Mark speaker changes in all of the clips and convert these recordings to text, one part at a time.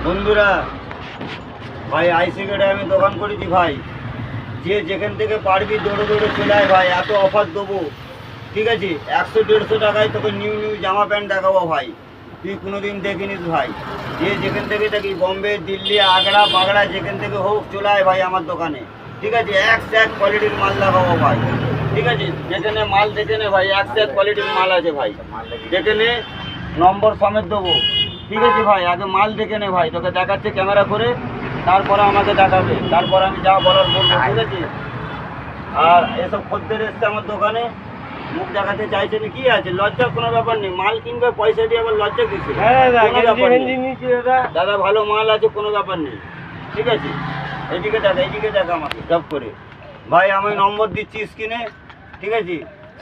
Speaker 1: বন্ধুরা ভাই আইসি গেটে আমি দোকান করেছি ভাই, যে যেখান থেকে পারবি দৌড়ে দৌড়ে চলে আয় ভাই, এত অফার দেবো। ঠিক আছে, 100-150 টাকায় তোকে নিউ নিউ জামা প্যান্ট দেখাবো ভাই, তুই কোনোদিন দেখিনিস ভাই। যে যেখান থেকে দেখি বম্বে, দিল্লি, আগ্রা বাগড়া যেখান থেকে হোক চলে আয় ভাই আমার দোকানে। ঠিক আছে, এক কোয়ালিটির মাল দেখাবো ভাই। ঠিক আছে, যেখানে মাল দেখে নে ভাই, এক কোয়ালিটির মাল আছে ভাই, দেখে নে, নম্বর সমেত দেবো। ঠিক আছে ভাই, আগে মাল দেখে নে ভাই, তোকে দেখাচ্ছে ক্যামেরা করে, তারপরে আমাকে দেখাবে, তারপর আমি যা বলার বলবো। ঠিক আছে, আর এসব খদ্দের এসছে আমার দোকানে, মুখ দেখাতে চাইছে না, কি আছে, লজ্জার কোনো ব্যাপার নেই। মাল কিনবে পয়সা দিয়ে, আবার লজ্জা কিছু দাদা, ভালো মাল আছে, কোনো ব্যাপার নেই। ঠিক আছে, এইদিকে দেখা আমাকে জব করে ভাই, আমি নম্বর দিচ্ছি স্ক্রিনে। ঠিক আছে,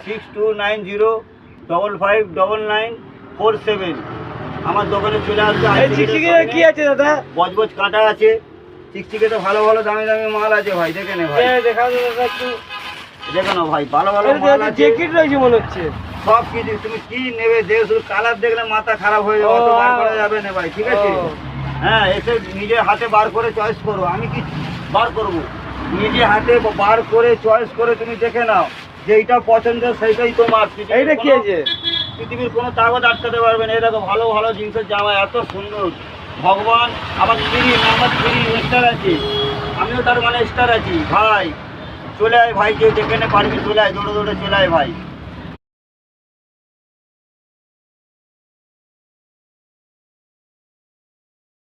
Speaker 1: 6290559947। আমার দোকানে চলে আসবে।
Speaker 2: কি আছে দাদা?
Speaker 1: বজবজ কাঁটা আছে, চিকচিকেতে ভালো ভালো দামি দামি মাল আছে ভাই, দেখে নে ভাই, দেখে নাও ভাই, ভালো ভালো মাল আছে।
Speaker 2: জ্যাকেট রয়েছে মনে হচ্ছে,
Speaker 1: সব কিছু তুমি কি নেবে দেখে, শুধু কালার দেখলে মাথা খারাপ হয়ে যাবে, অত বার করা যাবে না ভাই। ঠিক আছে, হ্যাঁ, এসে নিজে হাতে বার করে চয়েস করো, আমি কি বার করব, নিজে হাতে বার করে চয়েস করে তুমি দেখে নাও, যেইটা পছন্দ সেইটাই তোমার।
Speaker 2: এইটা কি আছে?
Speaker 1: পৃথিবীর কোনো তাগত আটকাতে পারবে না। এই দেখো ভালো ভালো জিনিসের জামা, এত সুন্দর, ভগবান। আমার নাম্বার 3 স্টার আছে, আমিও তার মানে স্টার আছি ভাই। চলে আয় ভাই, যে যেখানে পারবি চলে আয়, দৌড়ে দৌড়ে চলে আয় ভাই।